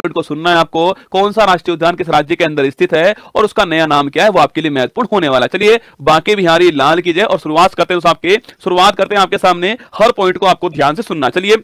Point को सुनना है आपको, कौन सा राष्ट्रीय उद्यान किस राज्य के अंदर स्थित है और उसका नया नाम क्या है, वो आपके लिए महत्वपूर्ण होने वाला है। चलिए बांके बिहारी लाल की जय, और शुरुआत करते हैं आपके सामने, हर पॉइंट को आपको ध्यान से सुनना। चलिए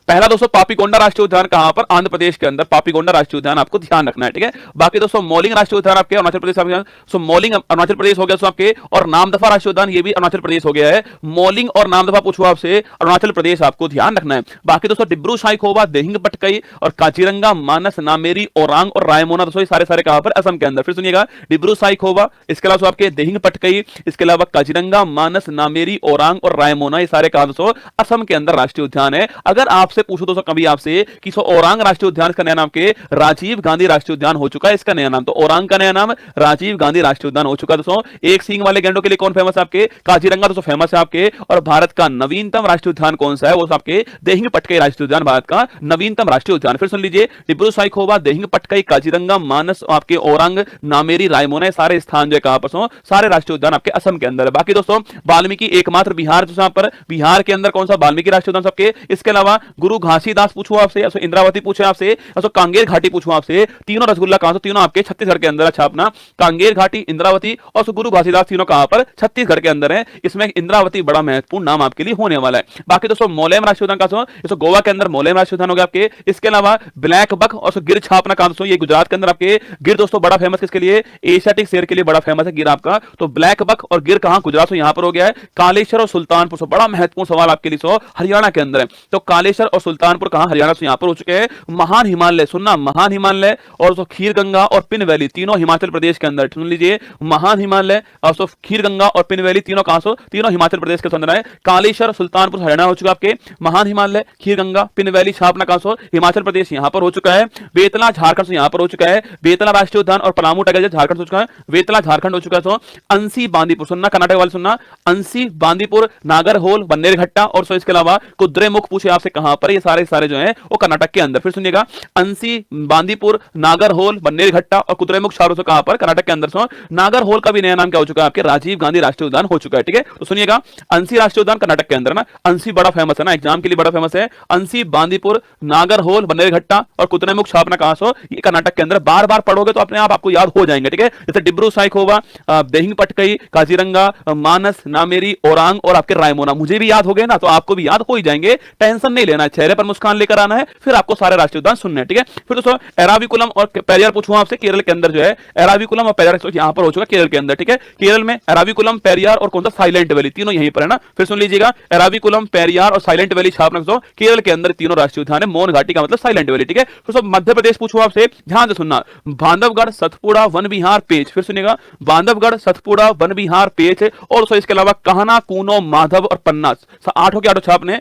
पहला दोस्तों पापीकोंडा राष्ट्रीय उद्यान कहां पर, आंध्र प्रदेश के अंदर पापीकोंडा राष्ट्रीय उद्यान आपको ध्यान रखना है, ठीक है। बाकी दोस्तों मौलिंग राष्ट्रीय उद्यान आपके अरुणाचल प्रदेश, सो मौलिंग अरुणाचल प्रदेश हो गया दोस्तों आपके, और नामदफा राष्ट्रीय उद्यान ये भी अरुणाचल प्रदेश हो गया है। मौलिंग और नामदफा पूछो आपसे, अरुणाचल प्रदेश आपको ध्यान रखना है। बाकी दोस्तों डिब्रू साइखोवा, देहिंग पटकई और काजीरंगा, मानस, नामेरी, ओरांग और रायमोना दोस्तों सारे सारे कहां पर, असम के अंदर। फिर सुनिएगा, डिब्रू साइखोवा, इसके अलावा आपके देहिंग पटकई, इसके अलावा काजीरंगा, मानस, नामेरी, ओरांग और रायमोना, ये सारे कहां दोस्तों असम के अंदर राष्ट्रीय उद्यान है। अगर आपसे पूछो दोस्तों कभी आपसे कि ओरांग राष्ट्रीय उद्यान का नया नाम के राजीव गांधी राष्ट्रीय उद्यान हो चुका है, इसका नया नाम, तो ओरांग का नया नाम राजीव गांधी राष्ट्रीय उद्यान हो चुका है दोस्तों। एक सींग वाले गैंडों के लिए कौन फेमस है आपके, काजीरंगा दोस्तों फेमस है आपके। और भारत का नवीनतम राष्ट्रीय उद्यान कौन सा है, वो आपके देहिंग पटकई राष्ट्रीय उद्यान, भारत का नवीनतम राष्ट्रीय उद्यान। फिर सुन लीजिए, डिब्रू साइखोवा, देहिंग पटकई, काजीरंगा, मानस, आपके ओरांग, नामेरी, रायमोना, सारे स्थान जो है कहां पर, सारे राष्ट्रीय उद्यान आपके असम के अंदर है। बाकी दोस्तों वाल्मीकि एकमात्र बिहार, पर बिहार के अंदर कौन सा वाल्मीकि राष्ट्रीय उद्यान सबके। इसके अलावा गुरु घासीदास पूछो आपसे, इंद्रावती पूछे आपसे, कांगेर घाटी पूछो आपसे, तीनों रसगुल्ला कहां से, तीनों आपके छत्तीसगढ़ के अंदर। अच्छा अपना कांगेर घाटी, इंद्रावती और गुरु घासीदास तीनों कहां पर, छत्तीसगढ़ के अंदर है। इसमें इंद्रावती बड़ा महत्वपूर्ण नाम आपके लिए होने वाला है। बाकी दोस्तों मोलेम राष्ट्रीय उद्यान कहां, गोवा के अंदर मोलेम राष्ट्रीय उद्यान हो गया आपके। इसके अलावा ब्लैक बक और गिर छापना कहां दोस्तों, ये गुजरात के अंदर आपके। गिर दोस्तों बड़ा फेमस किसके लिए, एशियाटिक शेर के लिए बड़ा फेमस है गिर आपका। तो ब्लैक बक और गिर कहां, गुजरात से यहां पर हो गया है। कालेश्वर और सुल्तानपुर, बड़ा महत्वपूर्ण सवाल आपके लिए, हरियाणा के अंदर है। तो कालेश्वर और सुल्तानपुर कहां, हरियाणा से यहां पर हो चुके हैं। महान हिमालय, सुनना महान हिमालय और खीर गंगा और पिन वैली, तीनों हिमाचल प्रदेश के अंदर। सुन लीजिए, महान हिमालय और खीर गंगा और पिन वैली तीनों कहां से, तीनों हिमाचल प्रदेश के अंदर है। कालेश्वर सुल्तानपुर हरियाणा हो चुका आपके। महान हिमालय, खीर गंगा, पिन वैली, छापना कहां से, हिमाचल प्रदेश यहां पर हो चुका है। बेतला झारखंड से यहां पर हो चुका है। बेतला राष्ट्रीय उद्यान और पलामू टाइगर झारखंड हो चुका है। बेतला झारखंड हो चुका है। अंसी बांदीपुर, सुनना कर्नाटक वाले सुनना, अंसी बांदीपुर, नागरहोल, बन्नेरघट्टा और इसके अलावा कुद्रेमुख पूछे आपसे कहां पर, ये सारे जो है वो कर्नाटक के अंदर। फिर सुनिएगा, अंसी, बांदीपुर, नागरहोल, बन्नेरघट्टा और कुद्रेमुख चारों से कहां पर, कर्नाटक के अंदर। नागरहोल का भी नया नाम क्या हो चुका है आपके, राजीव गांधी राष्ट्रीय उद्यान हो चुका है, ठीक है। तो सुनिएगा, अंसी राष्ट्रीय उद्यान कर्नाटक के अंदर ना, अंसी बड़ा फेमस है ना, एग्जाम के लिए बड़ा फेमस है। अंसी, बांदीपुर, नागरहोल, बन्नेरघट्टा और कुद्रेमुख छापना कहां से, ये कर्नाटक के अंदर। बार बार पढ़ोगे तो अपने आप आपको याद हो जाएंगे, ठीक है। जैसे डिब्रू साइखोवा, देहिंग पटकई, काजीरंगा, मानस, नामेरी, ओरांग और आपके रायमोना, मुझे भी याद हो गए ना, तो आपको भी याद हो ही जाएंगे, टेंशन नहीं लेना, चेहरे पर मुस्कान लेकर आना है, फिर आपको सारे राष्ट्रीय उद्यान सुनने हैं, ठीक है। फिर दोस्तों एराविकुलम और पेरियार पूछूं आपसे, केरल के अंदर जो है एराविकुलम और पेरियार यहां पर हो चुका केरल के अंदर, ठीक है। केरल में एराविकुलम, पेरियार और कौन सा, साइलेंट वैली, तीनों यहीं पर है ना। फिर सुन लीजिएगा, एराविकुलम, पेरियार और साइलेंट वैली छापना केरल के अंदर तीनों राष्ट्रीय उद्यान है। मोन घाटी का मतलब साइलेंट वैली, ठीक है। फिर मध्य प्रदेश पूछूं आपसे, ध्यान से सुनना, बांधवगढ़, सतपुड़ा, वन विहार, पेच। फिर सुनिएगा, बांधवगढ़, सतपुड़ा, वन विहार, पेच और इसके अलावा कहना, कूनो, माधव और पन्ना, आठों के आठों छापने,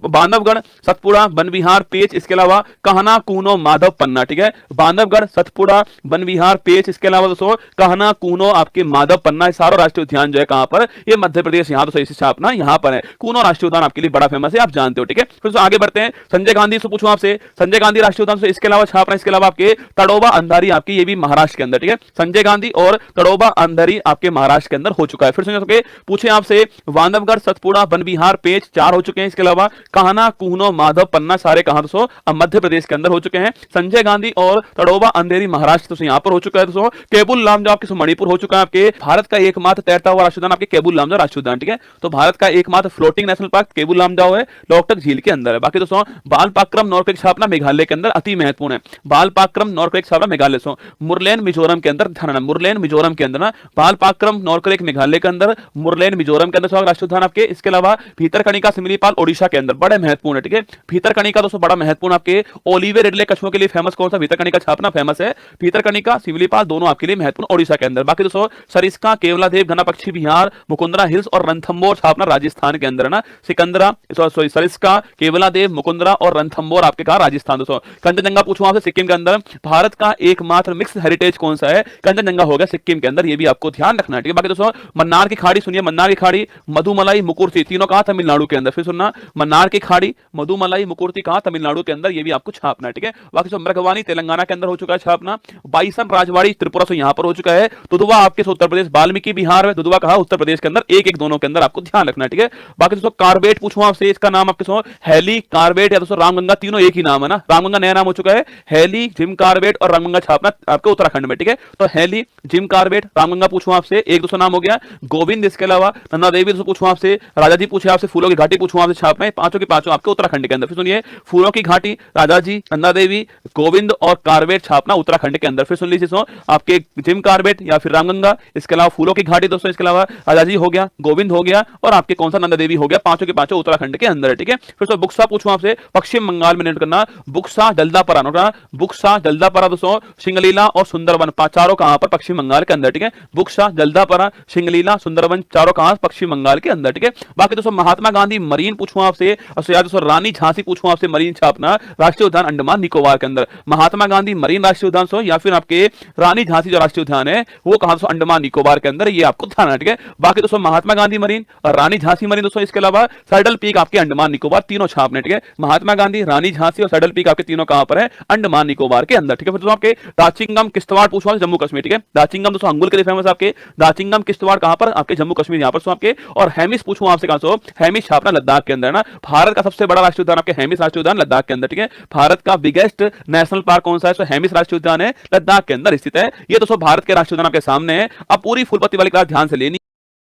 बांधवगढ़, सतपुड़ा, वन विहार, पेच, इसके अलावा कहना, कूनो, माधव, पन्ना, ठीक है। बांधवगढ़, सतपुड़ा, वन विहार, पेच, इसके अलावा दोस्तों कहना, कूनो, आपके माधव, पन्ना, सारों राष्ट्रीय उद्यान जो है कहां पर, ये मध्य प्रदेश, यहां तो सही से छापना यहां पर है। कूनो राष्ट्रीय उद्यान आपके लिए बड़ा फेमस है, आप जानते हो, ठीक है। फिर आगे बढ़ते हैं, संजय गांधी से पूछूं आपसे, संजय गांधी राष्ट्रीय उद्यान से इसके अलावा छापना, इसके अलावा आपके तड़ोबा अंधारी आपकी, ये भी महाराष्ट्र के अंदर, ठीक है। संजय गांधी और तड़ोबा अंधारी आपके महाराष्ट्र के अंदर हो चुका है। फिर सुनिए, पूछे आपसे बांधवगढ़, सतपुड़ा, वन विहार, पेच, 4 हो चुके हैं। इसके अलावा कहना, कूनो, माधव, पन्ना सारे कहां दोस्तों, मध्य प्रदेश के अंदर हो चुके हैं। संजय गांधी और तड़ोबा अंधेरी महाराष्ट्र तो यहां पर हो चुका है दोस्तों। केबुल लामजाओ आपके मणिपुर हो चुका है आपके। भारत का एकमात्र तैरता हुआ राष्ट्रीय उद्यान आपके केबुल लामजाओ राष्ट्रीय उद्यान, ठीक है। तो भारत का एकमात्र floating national park Keibul Lamjao है, लोकटक झील के अंदर है। बाकी दोस्तों बालपाक्रम नॉर्थ छापना मेघालय के अंदर अति महत्वपूर्ण है। बालपाक्रम नॉर्थ छापना मेघालय से, मुरलेन मिजोरम के अंदर, ध्यान रखना मुरलेन मिजोरम के अंदर ना, बालपाक्रम नॉर्थ मेघालय के अंदर, मुरलेन मिजोरम के अंदर राष्ट्रीय उद्यान आपके। इसके अलावा भीतरकनिका सिमलीपाल ओडिशा के अंदर, बड़े महत्वपूर्ण है, ठीक है। भीतरकनिका दोस्तों बड़ा महत्वपूर्ण आपके, ओलिवे रिडले कछुओं के लिए फेमस कौन सा, भीतरकनिका छापना फेमस है। भीतरकनिका, सिमलीपाल दोनों आपके लिए महत्वपूर्ण ओडिशा के अंदर। बाकी दोस्तों सरिस्का, केवलादेव, घना पक्षी बिहार, मुकुंदरा हिल्स और रणथंबोर छापना राजस्थान के अंदर है ना। सिकंदरा, सरिस्का, केवलादेव, मुकुंदरा और रणथंबोर आपके कहा राजस्थान। दोस्तों कंचनजंगा पूछूं आपसे, सिक्किम के अंदर। भारत का एकमात्र मिक्स हेरिटेज कौन सा है, कंचनजंगा हो गया सिक्किम के अंदर, ये भी आपको ध्यान रखना है, ठीक है। बाकी दोस्तों मन्नार की खाड़ी सुनिए, मन्नार की खाड़ी, मधुमलाई, मुकुरसी तीनों कहा तमिलनाडु के अंदर। फिर सुनना, मन्नार की खाड़ी, मधुमलाई मुडुमलाई मुकुर्ती कहाँ, तमिलनाडु के अंदर, ये भी आपको छापना है, ठीक है। बाकी जो मृगवानी तेलंगाना के अंदर हो चुका है छापना, बाइसन राजवाड़ी त्रिपुरा से यहाँ पर हो चुका है, दुधवा आपके उत्तर प्रदेश, वाल्मीकि बिहार में, दुधवा कहा उत्तर प्रदेश के अंदर, एक एक दोनों के अंदर आपको ध्यान रखना है, ठीक है। बाकी दोस्तों कार्बेट पूछूं आपसे, इसका नाम आपके सो हेली कार्बेट या दोस्तों रामगंगा, तीनों एक ही नाम है ना, रामगंगा नया नाम हो चुका है, हेली जिम कार्बेट और रामगंगा छापना आपके उत्तराखंड में, ठीक है। तो हेली जिम कार्बेट रामगंगा पूछूं आपसे, एक दोस्तों नाम हो गया गोविंद, इसके अलावा नन्दा देवी दोस्तों पूछूं आपसे, राजा जी पूछे आपसे, फूलों की घाटी पूछूं आपसे छापना है, पांचों के पांचों आपके उत्तराखंड के अंदर। फिर सुनिए, फूलों की घाटी, राजा जी, नंदा देवी, गोविंद और कार्बेट छापना उत्तराखंड के अंदर। फिर सुन लीजिए दोस्तों, आपके जिम कार्बेट या फिर रामगंगा, इसके अलावा फूलों की घाटी दोस्तों, इसके अलावा राजा जी हो गया, गोविंद हो गया और आपके कौन सा नंदा देवी हो गया, पांचों के पांचों उत्तराखंड के अंदर है, ठीक है। फिर दोस्तों बुक्सा पूछूं आपसे, पश्चिम बंगाल में नोट करना, बुक्सा जल्दापरा नोट करना, बुक्सा जल्दापरा दोस्तों, सिंगलीला और सुंदरवन चारों कहां पर, पश्चिम बंगाल के अंदर, ठीक है। बुक्सा जल्दापरा, सिंगलीला, सुंदरवन चारों कहां, पश्चिम बंगाल के अंदर, ठीक है। बाकी दोस्तों महात्मा गांधी मरीन पूछूं आपसे, और याद दोस्तों रानी झांसी पूछूं आपसे, मरीन छापना राष्ट्रीय उद्यान अंडमान निकोबार के अंदर, महात्मा गांधी मरीन राष्ट्रीय उद्यान सो या फिर आपके रानी झांसी जो राष्ट्रीय उद्यान है वो कहां से, अंडमान निकोबार के अंदर, ये आपको ध्यान है, ठीक है। बाकी दोस्तों महात्मा गांधी मरीन और रानी झांसी मरीन दोस्तों, इसके अलावा सैडल पीक आपके अंडमान निकोबार, तीनों छापने, ठीक है। महात्मा गांधी, रानी झांसी और सैडल पीक आपके तीनों कहां पर है, अंडमान निकोबार के अंदर, ठीक है। फिर दोस्तों आपके दाचिंगम किश्तवाड़ पूछा जम्मू कश्मीर, ठीक है। दाचिंगम दोस्तों अंगुल के लिए फेमस आपके, दाचिंगम किश्तवाड़ कहां पर, आपके जम्मू कश्मीर यहां पर आपके। और हेमिस पूछूं आपसे कहां से, हेमिस छापना लद्दाख के अंदर ना, भारत का सबसे बड़ा राष्ट्रीय उद्यान आपके हेमिस राष्ट्रीय उद्यान लद्दाख के अंदर, ठीक है। भारत का बिगेस्ट नेशनल पार्क कौन सा है, हेमिस राष्ट्रीय उद्यान है, लद्दाख के अंदर स्थित है। ये दोस्तों भारत के राष्ट्रीय उद्यान आपके सामने है। अब पूरी फुल पत्ती वाली क्लास ध्यान से लेनी